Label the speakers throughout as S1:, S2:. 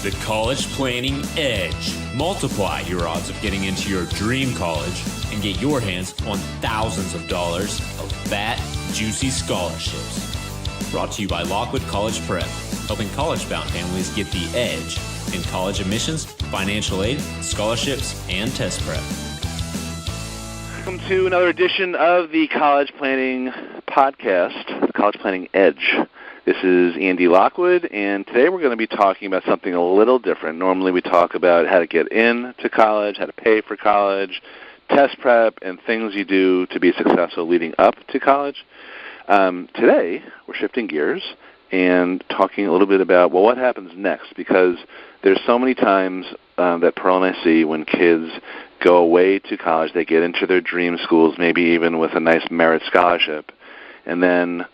S1: the College Planning Edge. Multiply your odds of getting into your dream college and get your hands on thousands of dollars of fat, juicy scholarships. Brought to you by Lockwood College Prep, helping college-bound families get the edge in college admissions, financial aid, scholarships, and test prep.
S2: Welcome to another edition of the College Planning Podcast, the College Planning Edge. This is Andy Lockwood, and today we're going to be talking about something a little different. Normally we talk about how to get into college, how to pay for college, test prep, and things you do to be successful leading up to college. Today we're shifting gears and talking a little bit about, well, what happens next? Because there's so many times that Pearl and I see when kids go away to college, they get into their dream schools, maybe even with a nice merit scholarship, and then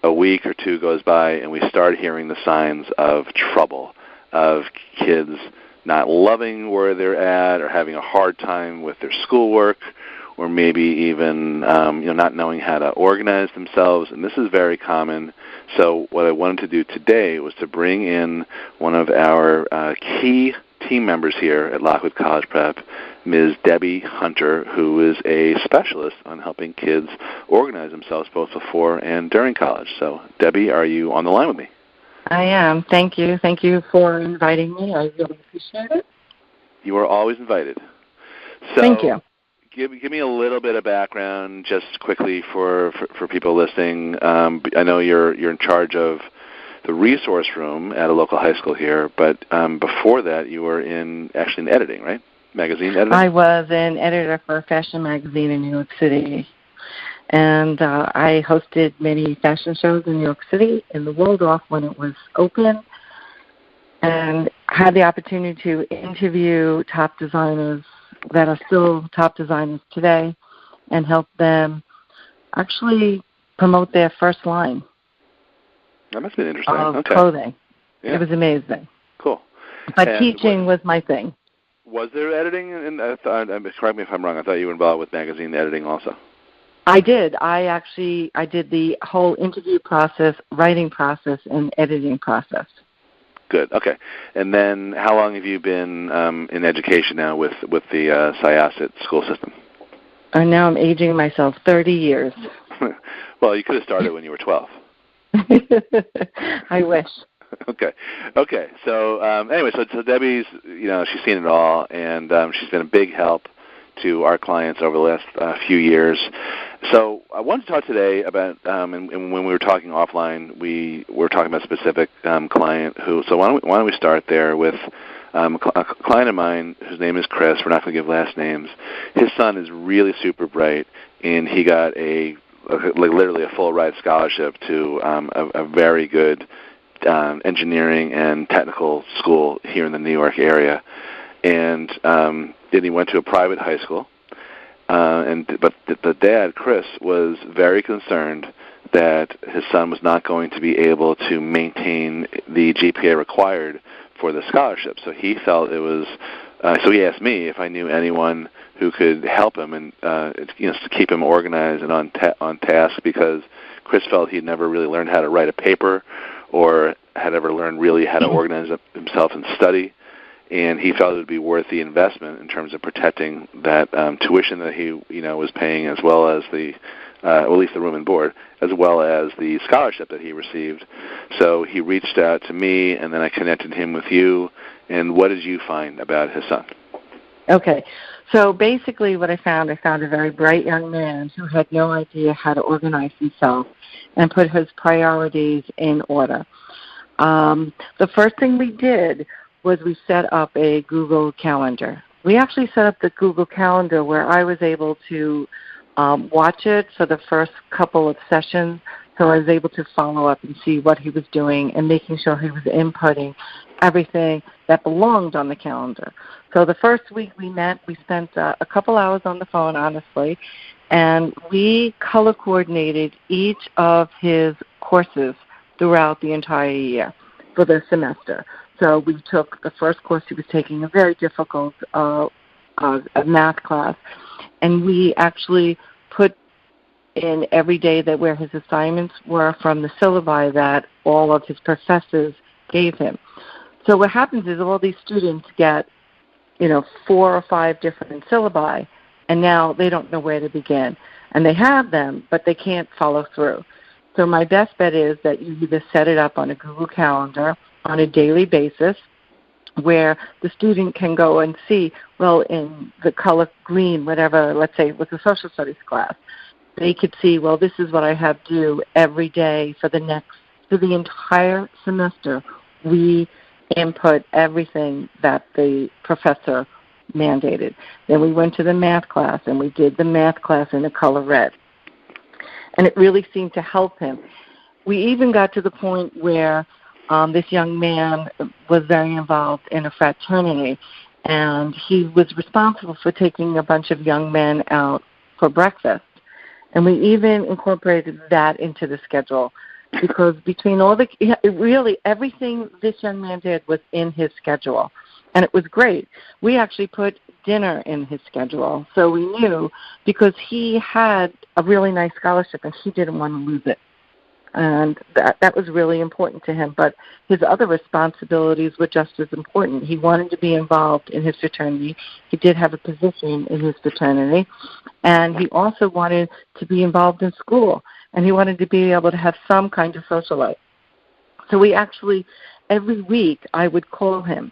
S2: a week or two goes by and we start hearing the signs of trouble, of kids not loving where they're at or having a hard time with their schoolwork, or maybe even not knowing how to organize themselves. And this is very common. So what I wanted to do today was to bring in one of our key team members here at Lockwood College Prep, Ms. Debbie Hunter, who is a specialist on helping kids organize themselves both before and during college. So, Debbie, are you on the line with me?
S3: I am. Thank you. Thank you for inviting me. I really appreciate it.
S2: You are always invited. So,
S3: thank you.
S2: Give me a little bit of background just quickly for people listening. I know you're in charge of the resource room at a local high school here, but before that you were actually in editing, right? Magazine editing?
S3: I was an editor for a fashion magazine in New York City, and I hosted many fashion shows in New York City in the Waldorf when it was open, and had the opportunity to interview top designers that are still top designers today and help them actually promote their first line.
S2: That must have been interesting.
S3: Of clothing. Yeah. It was amazing.
S2: Cool.
S3: But teaching was my thing.
S2: Was there editing? Correct me if I'm wrong. I thought you were involved with magazine editing also.
S3: I did. I did the whole interview process, writing process, and editing process.
S2: Good. Okay. And then how long have you been in education now with the Syosset school system?
S3: Now I'm aging myself, 30 years.
S2: Well, you could have started when you were 12.
S3: I wish.
S2: Okay. So anyway, so Debbie's, she's seen it all, and she's been a big help to our clients over the last few years. So I wanted to talk today about, and when we were talking offline, we were talking about a specific client who. So why don't we start there with a client of mine whose name is Chris. We're not going to give last names. His son is really super bright, and he got literally a full ride scholarship to a very good engineering and technical school here in the New York area, and then he went to a private high school. But the dad, Chris, was very concerned that his son was not going to be able to maintain the GPA required for the scholarship. So he felt it was. So he asked me if I knew anyone who could help him and to keep him organized and on task, because Chris felt he'd never really learned how to write a paper or had ever learned really how to organize himself and study, and he felt it would be worth the investment in terms of protecting that tuition that he was paying, as well as at least the room and board, as well as the scholarship that he received. So he reached out to me, and then I connected him with you. And what did you find about his son?
S3: Okay. So basically what I found a very bright young man who had no idea how to organize himself and put his priorities in order. The first thing we did was we set up a Google Calendar. We actually set up the Google Calendar where I was able to watch it for the first couple of sessions, so I was able to follow up and see what he was doing and making sure he was inputting everything that belonged on the calendar. So the first week we met, we spent a couple hours on the phone, honestly, and we color coordinated each of his courses throughout the entire year for the semester. So we took the first course he was taking, a very difficult math class, and we actually put in every day that where his assignments were from the syllabi that all of his professors gave him. So what happens is all these students get, 4 or 5 different syllabi, and now they don't know where to begin. And they have them, but they can't follow through. So my best bet is that you either set it up on a Google Calendar on a daily basis where the student can go and see, well, in the color green, whatever, let's say it was a social studies class, they could see, well, this is what I have due every day for the entire semester. We input everything that the professor mandated. Then we went to the math class, and we did the math class in the color red. And it really seemed to help him. We even got to the point where this young man was very involved in a fraternity, and he was responsible for taking a bunch of young men out for breakfast. And we even incorporated that into the schedule, because between really everything this young man did was in his schedule, and it was great. We actually put dinner in his schedule, so we knew, because he had a really nice scholarship and he didn't want to lose it. And that was really important to him. But his other responsibilities were just as important. He wanted to be involved in his fraternity. He did have a position in his fraternity. And he also wanted to be involved in school. And he wanted to be able to have some kind of social life. So we actually, every week, I would call him.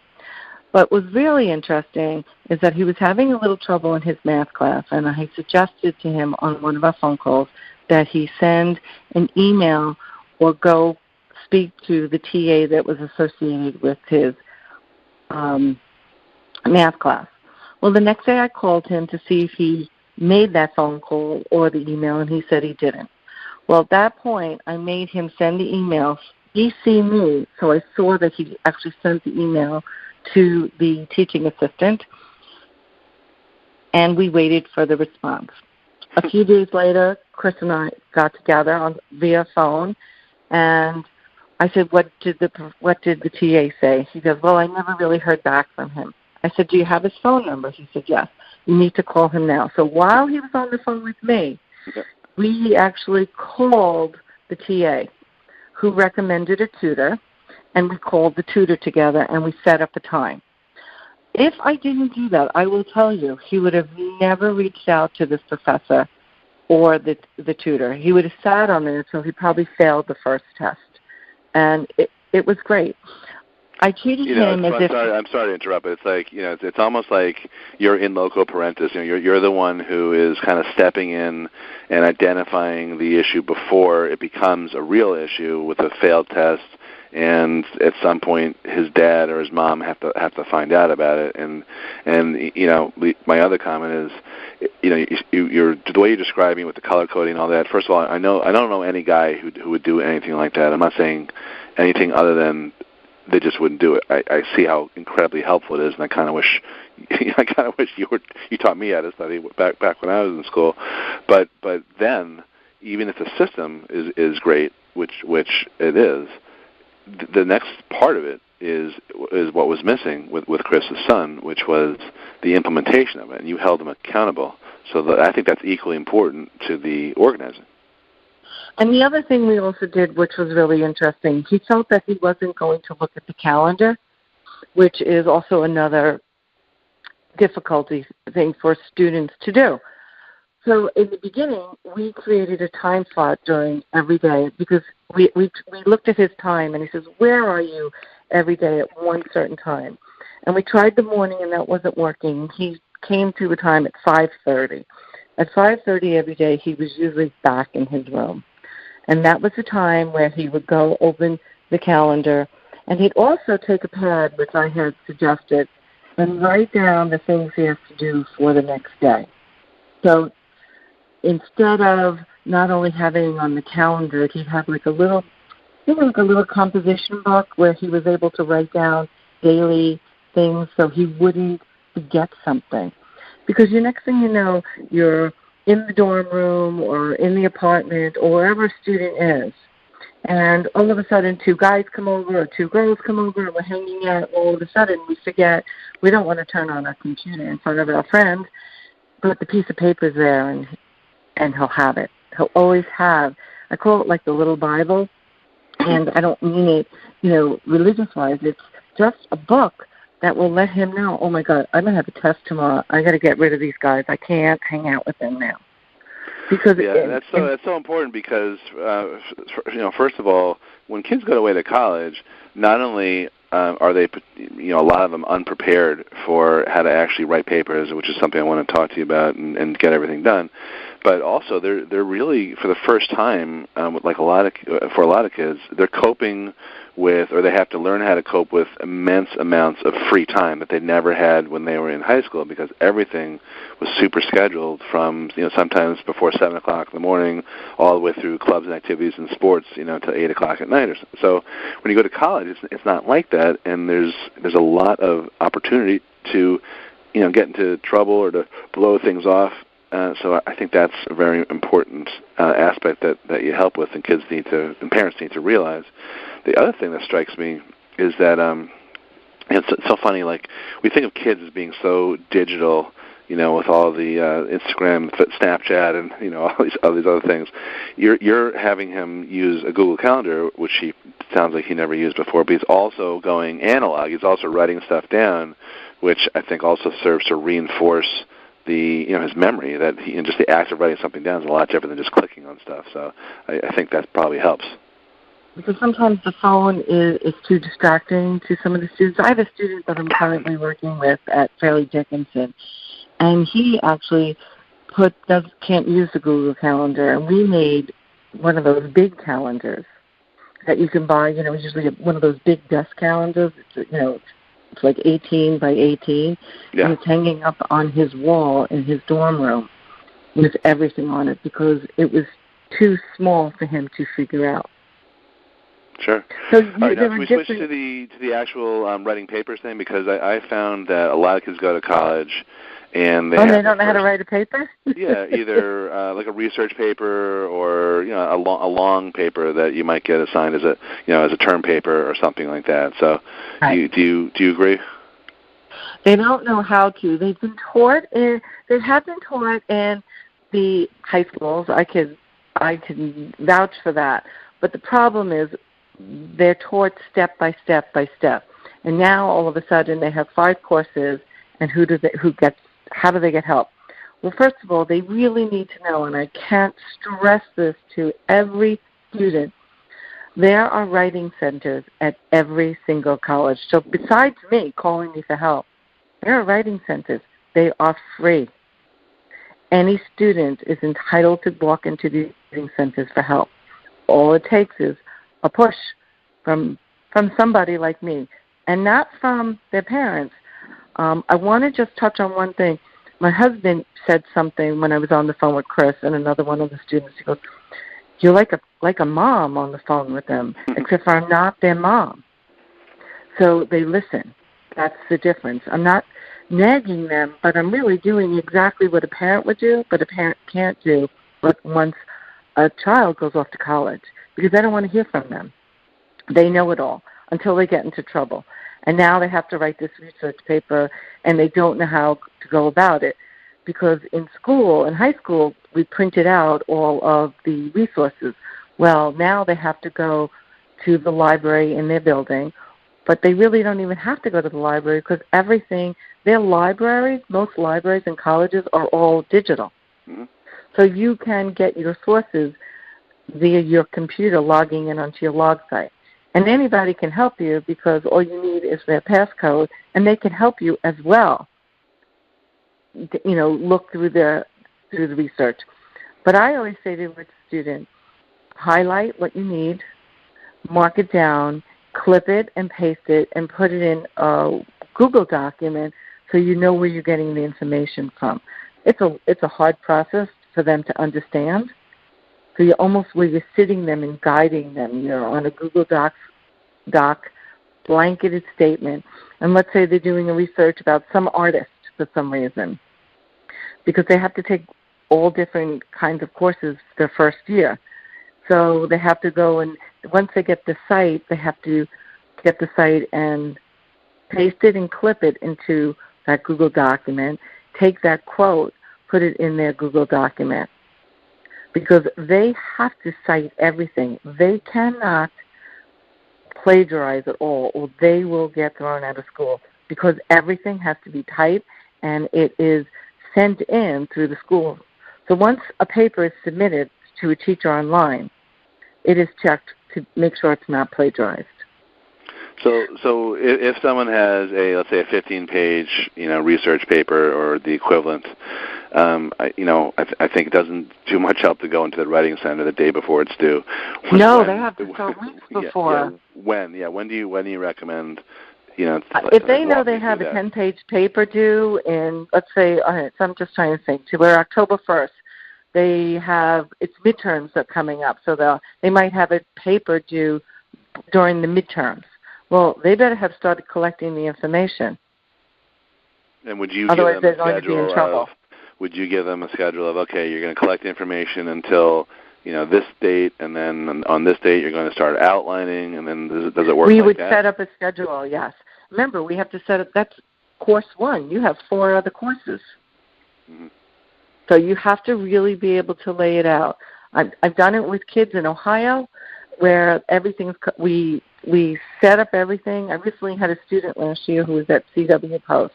S3: What was really interesting is that he was having a little trouble in his math class. And I suggested to him on one of our phone calls that he send an email or go speak to the TA that was associated with his math class. Well, the next day I called him to see if he made that phone call or the email, and he said he didn't. Well, at that point, I made him send the email, CC me, so I saw that he actually sent the email to the teaching assistant, and we waited for the response. A few days later, Chris and I got together via phone, and I said, what did the TA say? He goes, well, I never really heard back from him. I said, do you have his phone number? He said, yes. You need to call him now. So while he was on the phone with me, we actually called the TA, who recommended a tutor, and we called the tutor together, and we set up a time. If I didn't do that, I will tell you, he would have never reached out to this professor or the tutor. He would have sat on there until he probably failed the first test. And it was great. I treated him as if...
S2: I'm sorry to interrupt, but it's like, it's almost like you're in loco parentis. You're the one who is kind of stepping in and identifying the issue before it becomes a real issue with a failed test. And at some point, his dad or his mom have to find out about it. And my other comment is, you're the way you're describing with the color coding and all that. First of all, I don't know any guy who would do anything like that. I'm not saying anything other than they just wouldn't do it. I see how incredibly helpful it is, and I kind of wish you taught me how to study back when I was in school. But then, even if the system is great, which it is. The next part of it is what was missing with Chris's son, which was the implementation of it, and you held him accountable. So I think that's equally important to the organizing.
S3: And the other thing we also did, which was really interesting, he felt that he wasn't going to look at the calendar, which is also another difficulty thing for students to do. So in the beginning, we created a time slot during every day because we looked at his time, and he says, where are you every day at one certain time? And we tried the morning, and that wasn't working. He came to a time at 5:30. At 5:30 every day, he was usually back in his room. And that was the time where he would go open the calendar. And he'd also take a pad, which I had suggested, and write down the things he has to do for the next day. So instead of not only having on the calendar, he'd have like a little composition book where he was able to write down daily things so he wouldn't forget something. Because the next thing you know, you're in the dorm room or in the apartment or wherever a student is, and all of a sudden 2 guys come over or 2 girls come over and we're hanging out. All of a sudden we forget, we don't want to turn on our computer in front of our friend, but the piece of paper is there, and he'll have it. He'll always have, I call it like the little Bible, and I don't mean it, religious-wise. It's just a book that will let him know, oh, my God, I'm going to have a test tomorrow. I got to get rid of these guys. I can't hang out with them now. Because
S2: that's so important because, first of all, when kids go away to college, not only are they, a lot of them unprepared for how to actually write papers, which is something I want to talk to you about and get everything done, but also they're really, for the first time, for a lot of kids, they're coping with, or they have to learn how to cope with immense amounts of free time that they never had when they were in high school, because everything was super scheduled from, sometimes before 7 o'clock in the morning all the way through clubs and activities and sports, to 8 o'clock at night or so. So when you go to college, it's not like that, and there's a lot of opportunity to, get into trouble or to blow things off. So I think that's a very important aspect that you help with, and parents need to realize. The other thing that strikes me is that it's so funny. Like, we think of kids as being so digital, with all the Instagram, Snapchat, and all these other things. You're having him use a Google Calendar, which he sounds like he never used before. But he's also going analog. He's also writing stuff down, which I think also serves to reinforce his memory, that just the act of writing something down is a lot different than just clicking on stuff. So I think that probably helps.
S3: Because sometimes the phone is too distracting to some of the students. I have a student that I'm currently working with at Fairleigh Dickinson, and he actually can't use the Google Calendar, and we made one of those big calendars that you can buy. Usually one of those big desk calendars. It's like 18 by 18, and it's hanging up on his wall in his dorm room with everything on it because it was too small for him to figure out.
S2: Sure.
S3: So
S2: all right, now, can we switch to the actual writing papers thing? Because I found that a lot of kids go to college and they
S3: don't know how to write a paper?
S2: Yeah, either like a research paper or a long paper that you might get assigned as a term paper or something like that. So,
S3: right.
S2: Do you agree?
S3: They don't know how to. They have been taught in the high schools. I can vouch for that. But the problem is they're taught step by step by step, and now all of a sudden they have 5 courses, and how do they get help? Well, first of all, they really need to know, and I can't stress this to every student, there are writing centers at every single college. So besides me calling me for help, there are writing centers. They are free. Any student is entitled to walk into these writing centers for help. All it takes is a push from somebody like me, and not from their parents. I want to just touch on one thing. My husband said something when I was on the phone with Chris and another one of the students. He goes, "You're like a mom on the phone with them, except for I'm not their mom." So they listen. That's the difference. I'm not nagging them, but I'm really doing exactly what a parent would do, but a parent can't do once a child goes off to college, because I don't want to hear from them. They know it all until they get into trouble. And now they have to write this research paper, and they don't know how to go about it. Because in high school, we printed out all of the resources. Well, now they have to go to the library in their building, but they really don't even have to go to the library because their libraries, most libraries and colleges are all digital. Mm-hmm. So you can get your sources via your computer logging in onto your log site. And anybody can help you because all you need is their passcode, and they can help you as well, look through the research. But I always say to a student, highlight what you need, mark it down, clip it and paste it, and put it in a Google document so you know where you're getting the information from. It's a hard process for them to understand. So you're almost where you're sitting them and guiding them. You're on a Google Doc blanketed statement. And let's say they're doing a research about some artist for some reason, because they have to take all different kinds of courses their first year. So they have to go, and once they get the site, they have to get the site and paste it and clip it into that Google document, take that quote, put it in their Google document. Because they have to cite everything. They cannot plagiarize at all, or they will get thrown out of school, because everything has to be typed and it is sent in through the school. So once a paper is submitted to a teacher online, it is checked to make sure it's not plagiarized.
S2: So if someone has let's say a 15-page, research paper or the equivalent, I think it doesn't do much help to go into the writing center the day before it's due.
S3: No, they have to start weeks before.
S2: When do you recommend?
S3: If they know they have a 10-page paper due in, let's say, all right, so I'm just trying to think, we're October 1st. It's midterms are coming up, so they might have a paper due during the midterms. Well, they better have started collecting the information.
S2: And would you
S3: Otherwise,
S2: give them
S3: they're
S2: a
S3: going to be in trouble.
S2: Would you give them a schedule of, okay, you're going to collect information until this date, and then on this date you're going to start outlining, and then does it work
S3: We
S2: like
S3: would
S2: that?
S3: set up a schedule, yes. Remember, we have to set up, that's course 1. You have 4 other courses.
S2: Mm-hmm.
S3: So you have to really be able to lay it out. I've done it with kids in Ohio, where we set up everything. I recently had a student last year who was at CW Post,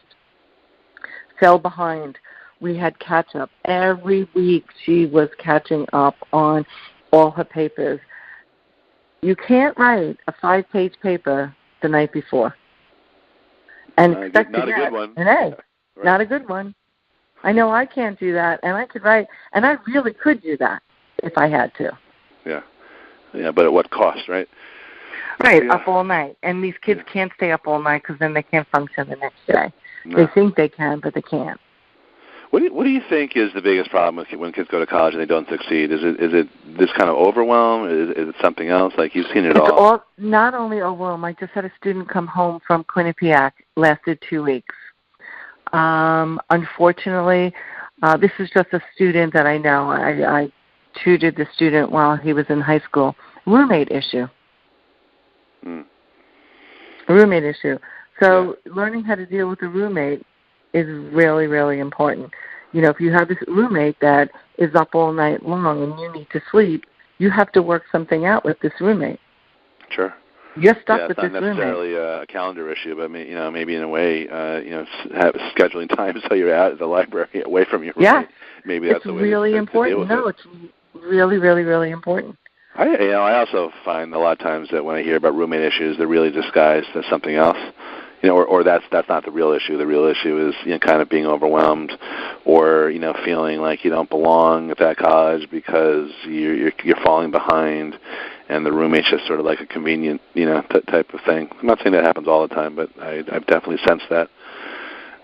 S3: fell behind. We had catch up. Every week she was catching up on all her papers. You can't write a 5-page paper the night before and expect to get an A. Right. Not a good one. I know I can't do that, and I could write, and I really could do that if I had to.
S2: Yeah, but at what cost, right?
S3: Right, up all night. And these kids can't stay up all night because then they can't function the next day.
S2: No.
S3: They think they can, but they can't.
S2: What do you think is the biggest problem when kids go to college and they don't succeed? Is it this kind of overwhelm? Is it something else? Like, you've seen it all.
S3: It's all not only overwhelm. I just had a student come home from Quinnipiac, lasted 2 weeks. Unfortunately, this is just a student that I know. I tutored the student while he was in high school. Roommate issue. A roommate issue. So learning how to deal with a roommate is really, really important. If you have this roommate that is up all night long and you need to sleep, you have to work something out with this roommate.
S2: Sure.
S3: You're stuck with this roommate.
S2: It's not necessarily a calendar issue, but maybe in a way, scheduling time so you're out at the library away from your roommate.
S3: Yeah,
S2: maybe that's
S3: it's really important.
S2: No,
S3: it's really, really, really important.
S2: I also find a lot of times that when I hear about roommate issues, they're really disguised as something else. Or that's not the real issue. The real issue is kind of being overwhelmed, or feeling like you don't belong at that college because you're falling behind, and the roommate's just sort of like a convenient type of thing. I'm not saying that happens all the time, but I've definitely sensed that.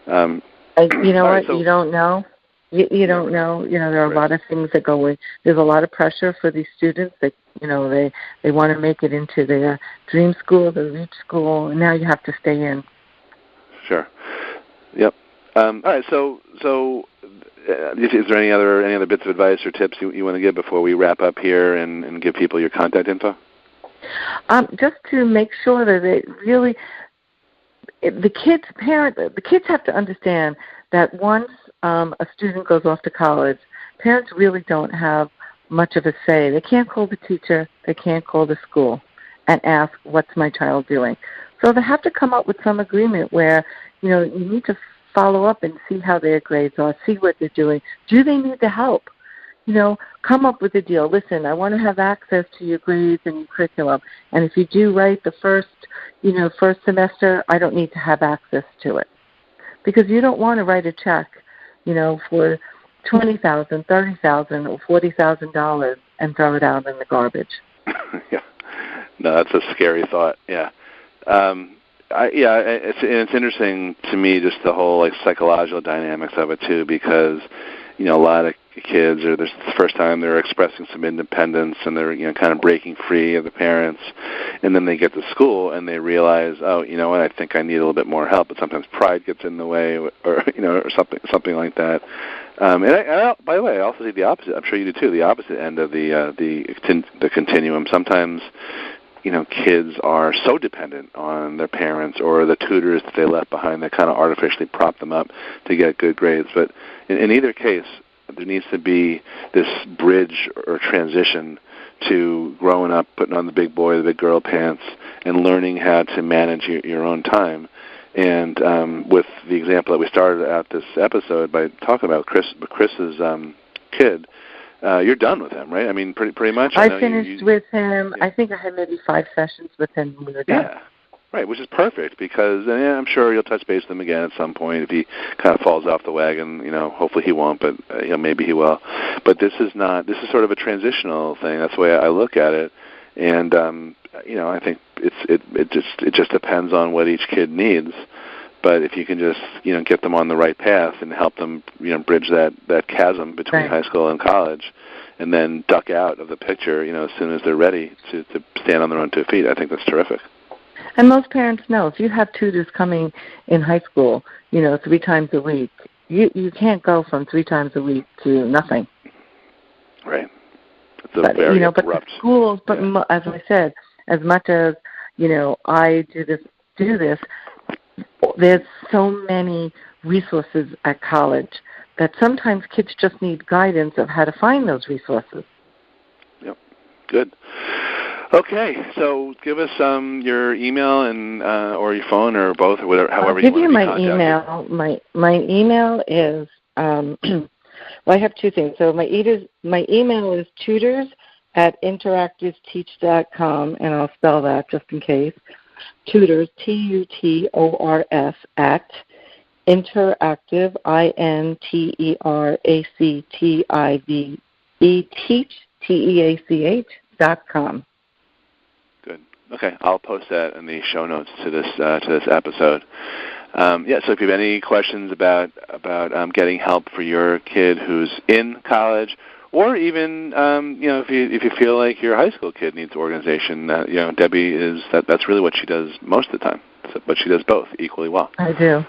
S3: You know what? So, you don't know. You don't know. There are a lot of things that go with. There's a lot of pressure for these students that they want to make it into their dream school, their reach school, and now you have to stay in.
S2: Sure. Yep. All right. So is there any other bits of advice or tips you want to give before we wrap up here and give people your contact info?
S3: Just to make sure that they really, the kids have to understand that once a student goes off to college, parents really don't have much of a say. They can't call the teacher, they can't call the school and ask, what's my child doing? So they have to come up with some agreement where, you need to follow up and see how their grades are, see what they're doing. Do they need the help? Come up with a deal. Listen, I want to have access to your grades and your curriculum. And if you do write the first semester, I don't need to have access to it. Because you don't want to write a check, for $20,000, $30,000, or $40,000 and throw it out in the garbage.
S2: Yeah. No, that's a scary thought. Yeah. It's interesting to me, just the whole psychological dynamics of it too, because a lot of kids this is the first time they're expressing some independence and they're kind of breaking free of the parents, and then they get to school and they realize, oh, you know what, I think I need a little bit more help. But sometimes pride gets in the way, or something like that. And by the way, I also see the opposite. I'm sure you do too. The opposite end of the continuum. Sometimes kids are so dependent on their parents or the tutors that they left behind that kind of artificially prop them up to get good grades. But in either case, there needs to be this bridge or transition to growing up, putting on the big boy, the big girl pants, and learning how to manage your own time. And with the example that we started out this episode by talking about Chris's kid, you're done with him, right? I mean, pretty much.
S3: I finished with him. Yeah. I think I had maybe 5 sessions with him when we were done.
S2: Yeah, right, which is perfect because I'm sure you'll touch base with him again at some point if he kind of falls off the wagon. Hopefully he won't, but maybe he will. But this is sort of a transitional thing. That's the way I look at it, and I think it just depends on what each kid needs. But if you can just get them on the right path and help them bridge that chasm between high school and college, and then duck out of the picture as soon as they're ready to stand on their own 2 feet, I think that's terrific.
S3: And most parents know if you have tutors coming in high school 3 times a week, you can't go from 3 times a week to nothing.
S2: Right. It's very abrupt.
S3: But the schools. But as I said, as much as I do this. There's so many resources at college that sometimes kids just need guidance of how to find those resources.
S2: Yep, good. Okay, so give us your email and or your phone or both, or whatever, however you want to be contacted.
S3: I'll give you my email. My email is I have 2 things. So my email is tutors@interactiveteach.com, and I'll spell that just in case. Tutors, TUTORS, at interactive, INTERACTIVE, teach, TEACH.com.
S2: Good. Okay, I'll post that in the show notes to this episode. So if you have any questions about getting help for your kid who's in college, or even if you feel like your high school kid needs organization, Debbie that's really what she does most of the time. But she does both equally well.
S3: I do.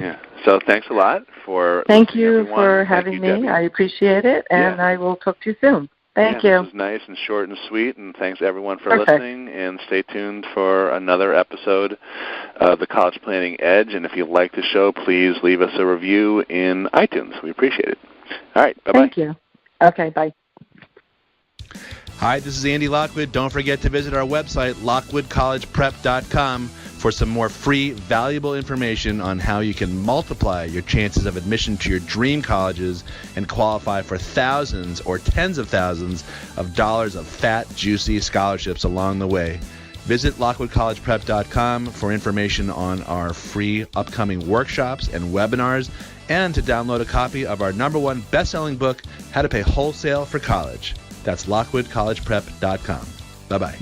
S2: Yeah. So thanks a lot for.
S3: Thank you for having me. Debbie. I appreciate it, and I will talk to you soon. Thank you.
S2: This was nice and short and sweet, and thanks everyone for listening. And stay tuned for another episode of the College Planning Edge. And if you like the show, please leave us a review in iTunes. We appreciate it. All right. Bye-bye.
S3: Thank you. Okay, bye.
S4: Hi, this is Andy Lockwood. Don't forget to visit our website, lockwoodcollegeprep.com, for some more free, valuable information on how you can multiply your chances of admission to your dream colleges and qualify for thousands or tens of thousands of dollars of fat, juicy scholarships along the way. Visit lockwoodcollegeprep.com for information on our free upcoming workshops and webinars, and to download a copy of our #1 best-selling book, How to Pay Wholesale for College. That's lockwoodcollegeprep.com. Bye-bye.